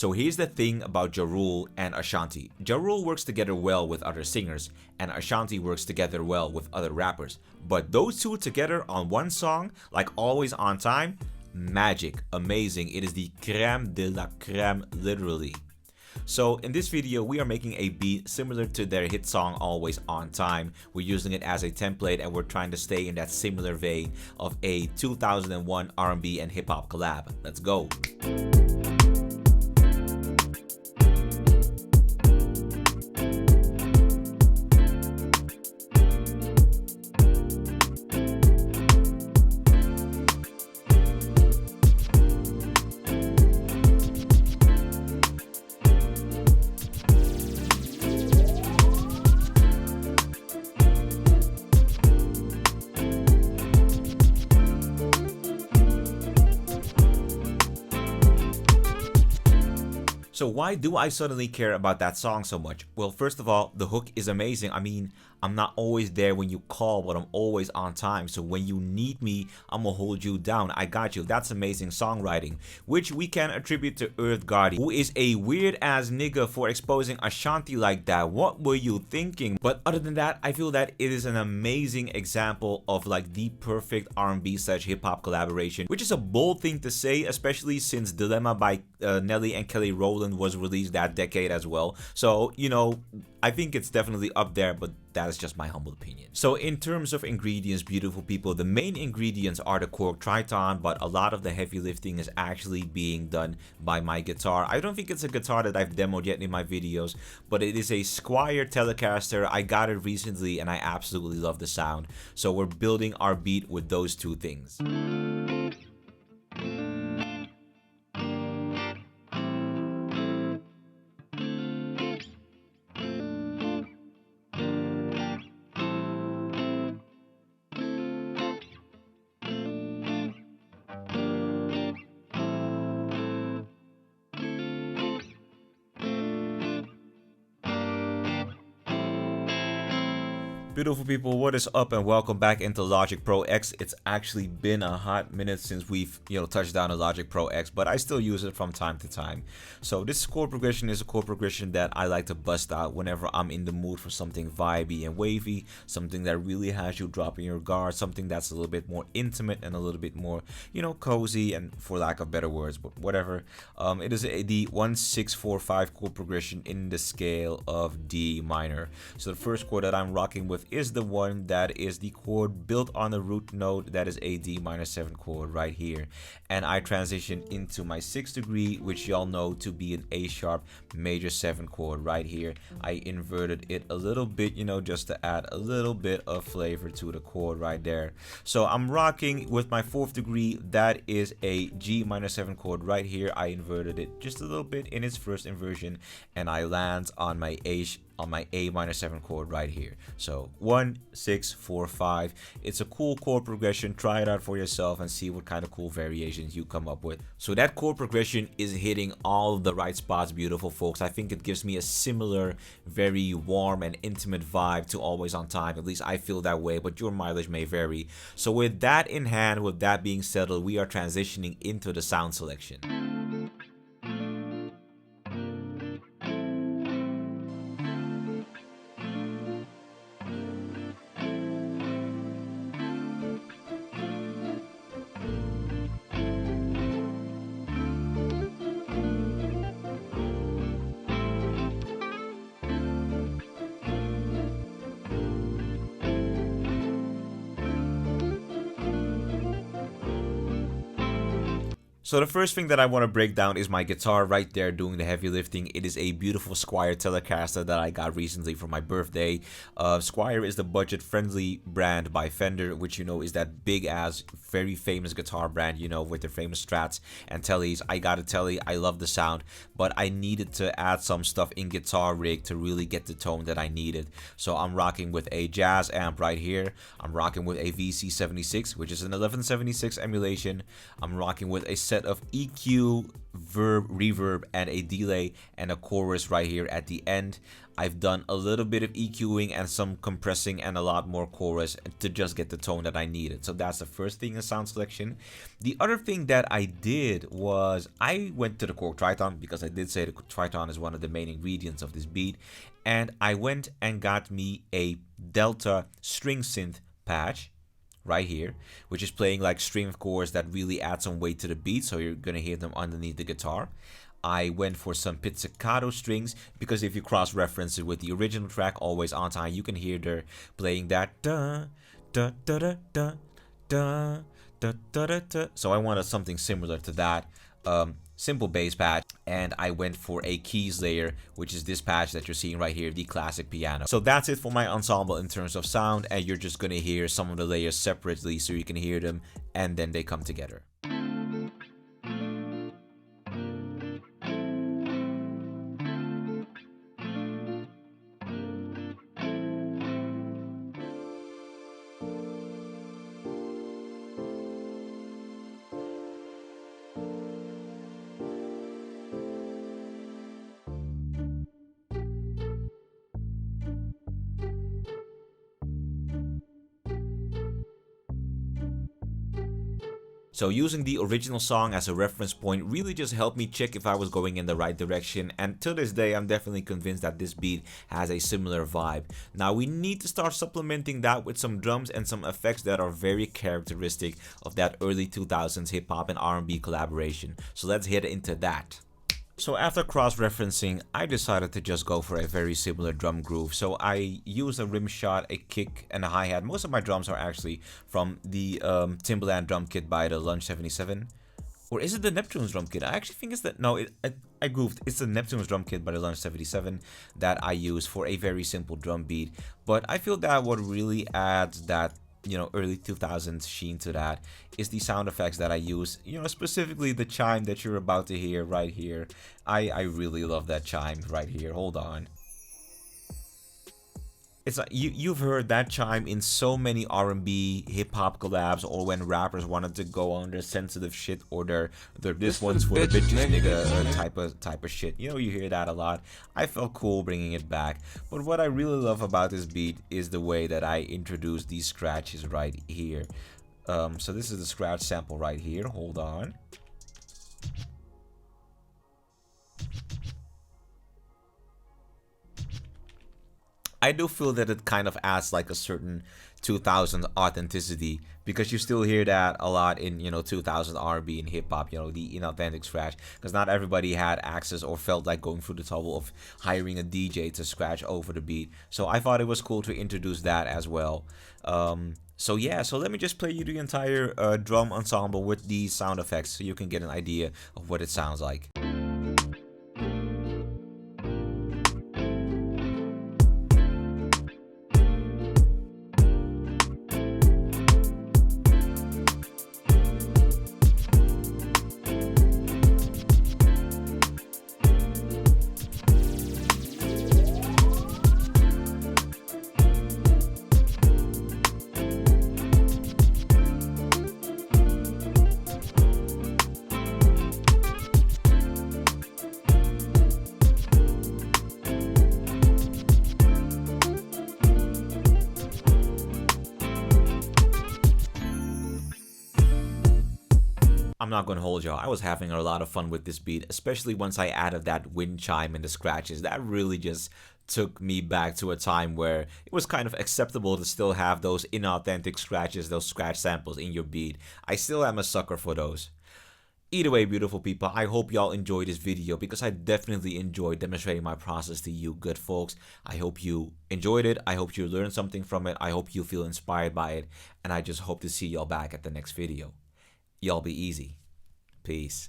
So here's the thing about Ja Rule and Ashanti. Ja Rule works together well with other singers, and Ashanti works together well with other rappers. But those two together on one song, like Always on Time, magic, amazing. It is the crème de la crème, literally. So in this video, we are making a beat similar to their hit song Always on Time. We're using it as a template and we're trying to stay in that similar vein of a 2001 R&B and hip hop collab. Let's go. So why do I suddenly care about that song so much? Well, first of all, the hook is amazing. I mean, I'm not always there when you call, but I'm always on time. So when you need me, I'm gonna hold you down. I got you. That's amazing songwriting, which we can attribute to Earth Gotti, who is a weird ass nigga for exposing Ashanti like that. What were you thinking? But other than that, I feel that it is an amazing example of like the perfect R&B / hip hop collaboration, which is a bold thing to say, especially since Dilemma by Nelly and Kelly Rowland was released that decade as well. So, you know, I think it's definitely up there, but that is just my humble opinion. So in terms of ingredients, beautiful people, the main ingredients are the Chord Triton, but a lot of the heavy lifting is actually being done by my guitar. I don't think it's a guitar that I've demoed yet in my videos, but it is a Squier Telecaster. I got it recently and I absolutely love the sound. So we're building our beat with those two things. Beautiful people, what is up and welcome back into Logic Pro X. It's actually been a hot minute since we've touched down on Logic Pro X, but I still use it from time to time. So this chord progression is a chord progression that I like to bust out whenever I'm in the mood for something vibey and wavy, something that really has you dropping your guard, something that's a little bit more intimate and a little bit more, cozy, and for lack of better words, but whatever. It is the 1-6-4-5 chord progression in the scale of D minor. So the first chord that I'm rocking with is the one that is the chord built on the root note, that is a D minor 7 chord right here, and I transition into my 6th degree, which y'all know to be an A sharp major 7 chord right here. I inverted it a little bit, just to add a little bit of flavor to the chord right there. So I'm rocking with my 4th degree, that is a G minor 7 chord right here. I inverted it just a little bit in its first inversion, and I land on my A minor 7 chord right here. So 1-6-4-5. It's a cool chord progression. Try it out for yourself and see what kind of cool variations you come up with. So that chord progression is hitting all the right spots, beautiful folks. I think it gives me a similar, very warm and intimate vibe to Always on Time. At least I feel that way, but your mileage may vary. So with that in hand, with that being settled, we are transitioning into the sound selection. So the first thing that I want to break down is my guitar right there doing the heavy lifting. It is a beautiful Squier Telecaster that I got recently for my birthday. Squier is the budget-friendly brand by Fender, which is that big-ass, very famous guitar brand, with their famous Strats and Tellys. I got a Telly, I love the sound, but I needed to add some stuff in guitar rig to really get the tone that I needed. So I'm rocking with a Jazz amp right here. I'm rocking with a VC76, which is an 1176 emulation. I'm rocking with a set set of EQ, verb, reverb, and a delay, and a chorus right here at the end. I've done a little bit of EQing and some compressing and a lot more chorus to just get the tone that I needed. So that's the first thing in sound selection. The other thing that I did was I went to the Chord Triton, because I did say the Triton is one of the main ingredients of this beat, and I went and got me a Delta string synth patch right here, which is playing like string chords that really add some weight to the beat, so you're gonna hear them underneath the guitar. I went for some pizzicato strings, because if you cross-reference it with the original track, Always On Time, you can hear they're playing that da da da da da da da da da da. So I wanted something similar to that. Simple bass patch, and I went for a keys layer, which is this patch that you're seeing right here, the classic piano. So that's it for my ensemble in terms of sound, and you're just gonna hear some of the layers separately so you can hear them and then they come together. So using the original song as a reference point really just helped me check if I was going in the right direction, and to this day I'm definitely convinced that this beat has a similar vibe. Now we need to start supplementing that with some drums and some effects that are very characteristic of that early 2000s hip hop and R&B collaboration. So let's head into that. So after cross-referencing, I decided to just go for a very similar drum groove. So I used a rim shot, a kick, and a hi-hat. Most of my drums are actually from the Timbaland drum kit by the Lunch 77. Or is it the Neptune's drum kit? I actually think it's the... No, I goofed. It's the Neptune's drum kit by the Lunch 77 that I use for a very simple drum beat. But I feel that what really adds that, you know, early 2000s sheen to that is the sound effects that I use, you know, specifically the chime that you're about to hear right here. I really love that chime right here. Hold on. It's like you've heard that chime in so many R&B hip hop collabs, or when rappers wanted to go on their sensitive shit, or their this one's for the bitches nigga type of shit. You know, you hear that a lot. I felt cool bringing it back. But what I really love about this beat is the way that I introduce these scratches right here. So this is the scratch sample right here. Hold on. I do feel that it kind of adds like a certain 2000 authenticity, because you still hear that a lot in, you know, 2000 R&B and hip hop, you know, the inauthentic scratch, because not everybody had access or felt like going through the trouble of hiring a DJ to scratch over the beat. So I thought it was cool to introduce that as well. So yeah, so let me just play you the entire drum ensemble with these sound effects so you can get an idea of what it sounds like. I'm not gonna hold y'all, I was having a lot of fun with this beat, especially once I added that wind chime and the scratches. That really just took me back to a time where it was kind of acceptable to still have those inauthentic scratches, those scratch samples in your beat. I still am a sucker for those. Either way, beautiful people, I hope y'all enjoyed this video, because I definitely enjoyed demonstrating my process to you good folks. I hope you enjoyed it. I hope you learned something from it. I hope you feel inspired by it. And I just hope to see y'all back at the next video. Y'all be easy. Peace.